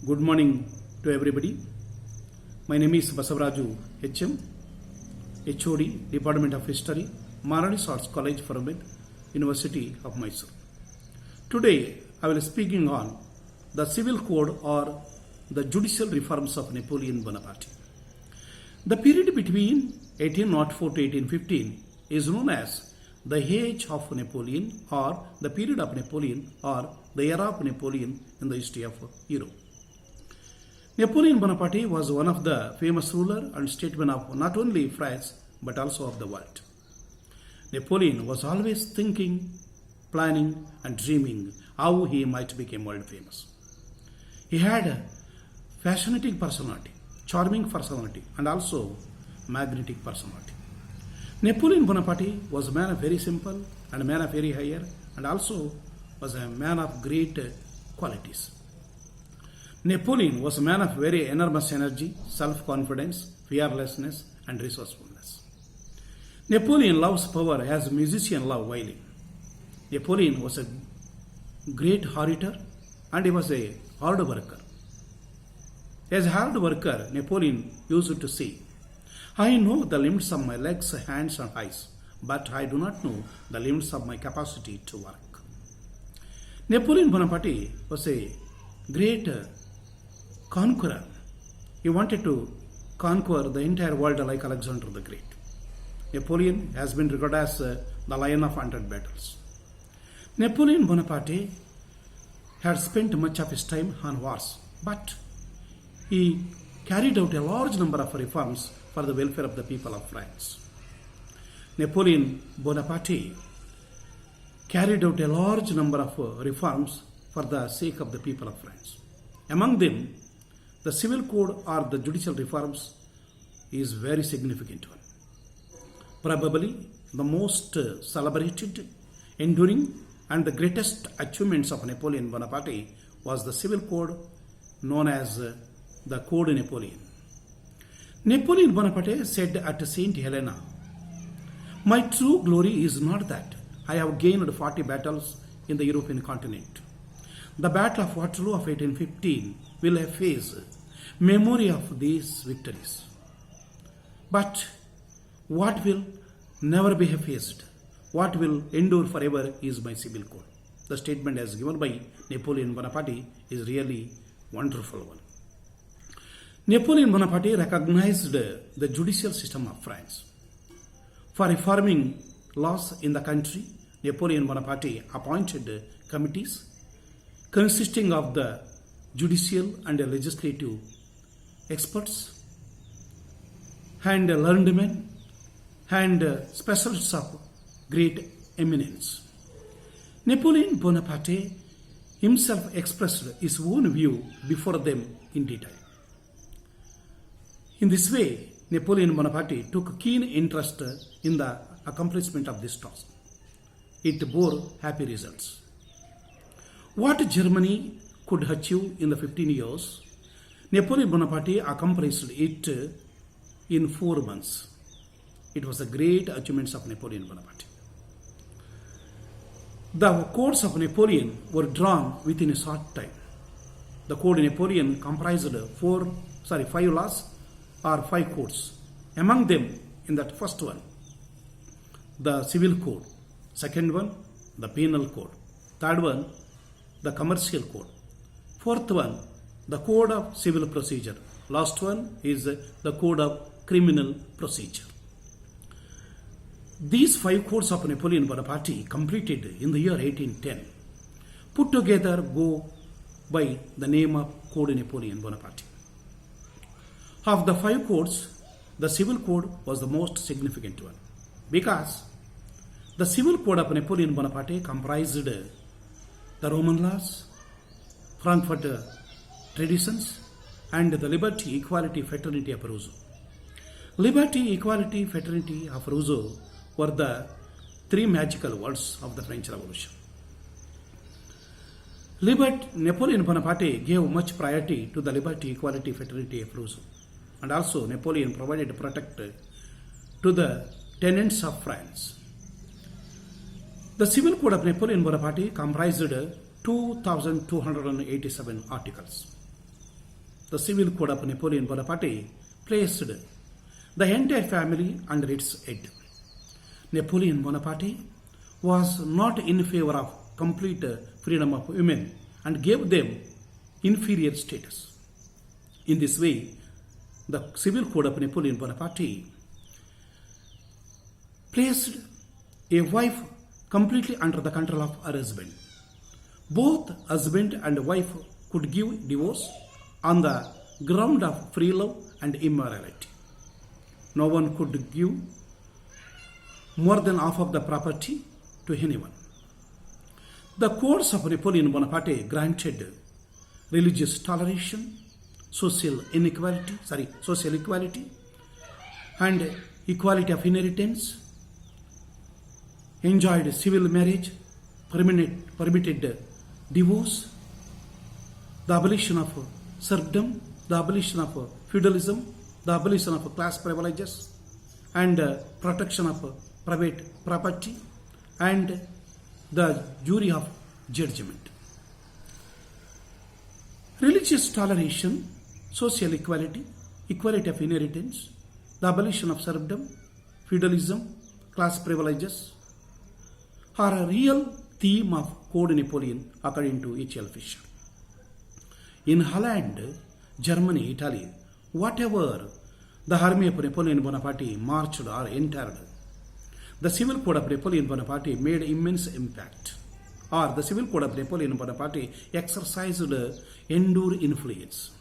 Good morning to everybody. My name is Basavaraju HM, HOD, Department of History, Maranis Arts College, Farambet, University of Mysore. Today, I will be speaking on the Civil Code or the judicial reforms of Napoleon Bonaparte. The period between 1804 to 1815 is known as the age of Napoleon or the period of Napoleon or the era of Napoleon in the history of Europe. Napoleon Bonaparte was one of the famous ruler and statesmen of not only France but also of the world. Napoleon was always thinking, planning and dreaming how he might become world famous. He had a fascinating personality, charming personality and also magnetic personality. Napoleon Bonaparte was a man of very simple and a man of very higher and also was a man of great qualities. Napoleon was a man of very enormous energy, self-confidence, fearlessness and resourcefulness. Napoleon loves power as musicians love violin. Napoleon was a great orator and he was a hard worker. As a hard worker, Napoleon used to say, "I know the limits of my legs, hands and eyes, but I do not know the limits of my capacity to work." Napoleon Bonaparte was a great conqueror. He wanted to conquer the entire world like Alexander the Great. Napoleon has been regarded as the lion of 100 battles. Napoleon Bonaparte had spent much of his time on wars, but he carried out a large number of reforms for the welfare of the people of France. Napoleon Bonaparte carried out a large number of reforms for the sake of the people of France. Among them, the civil code or the judicial reforms is very significant one. Probably the most celebrated, enduring and the greatest achievements of Napoleon Bonaparte was the civil code known as the Code Napoleon. Napoleon Bonaparte said at Saint Helena, "My true glory is not that I have gained 40 battles in the European continent. The Battle of Waterloo of 1815 will efface memory of these victories. But what will never be effaced, what will endure forever is my civil code." The statement as given by Napoleon Bonaparte is really wonderful one. Napoleon Bonaparte recognized the judicial system of France. For reforming laws in the country, Napoleon Bonaparte appointed committees consisting of the judicial and legislative experts and learned men and specialists of great eminence. Napoleon Bonaparte himself expressed his own view before them in detail. In this way, Napoleon Bonaparte took keen interest in the accomplishment of this task. It bore happy results. What Germany could achieve in the 15 years, Napoleon Bonaparte accomplished it in 4 months. It was a great achievement of Napoleon Bonaparte. The codes of Napoleon were drawn within a short time. The Code Napoleon comprised 5 laws or 5 codes. Among them, in that first one, the Civil Code. Second one, the Penal Code. Third one, the Commercial Code. Fourth one, the Code of Civil Procedure. Last one is the Code of Criminal Procedure. These 5 codes of Napoleon Bonaparte, completed in the year 1810, put together go by the name of Code Napoleon Bonaparte. Of the 5 codes, the Civil Code was the most significant one because the Civil Code of Napoleon Bonaparte comprised the Roman laws, Frankfurt traditions and the liberty, equality, fraternity of Rousseau. Liberty, equality, fraternity of Rousseau were the 3 magical words of the French Revolution. Napoleon Bonaparte gave much priority to the liberty, equality, fraternity of Rousseau. And also Napoleon provided protection to the tenants of France. The Civil Code of Napoleon Bonaparte comprised 2,287 articles. the civil code of Napoleon Bonaparte placed the entire family under its head. Napoleon Bonaparte was not in favor of complete freedom of women and gave them inferior status. In this way, the civil code of Napoleon Bonaparte placed a wife completely under the control of her husband. Both husband and wife could give divorce on the ground of free love and immorality. No one could give more than half of the property to anyone. The codes of Napoleon Bonaparte granted religious toleration, social equality, and equality of inheritance, enjoyed civil marriage, permitted divorce, the abolition of serfdom, the abolition of feudalism, the abolition of class privileges, and protection of private property, and the jury of judgment. Religious toleration, social equality, equality of inheritance, the abolition of serfdom, feudalism, class privileges are a real theme of Code Napoleon according to H.L. Fisher. In Holland, Germany, Italy, whatever the army of Napoleon Bonaparte marched or entered, the civil code of Napoleon Bonaparte made immense impact, or the civil code of Napoleon Bonaparte exercised enduring influence.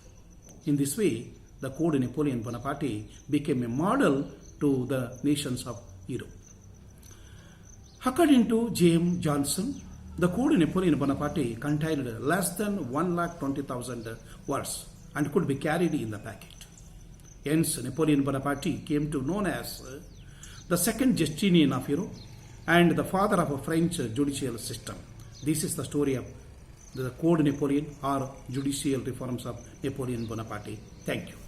In this way, the code Napoleon Bonaparte became a model to the nations of Europe. According to J.M. Johnson, the code Napoleon Bonaparte contained less than 120,000 words and could be carried in the packet. Hence, Napoleon Bonaparte came to known as the second Justinian of Europe and the father of a French judicial system. This is the story of the Code Napoleon or judicial reforms of Napoleon Bonaparte. Thank you.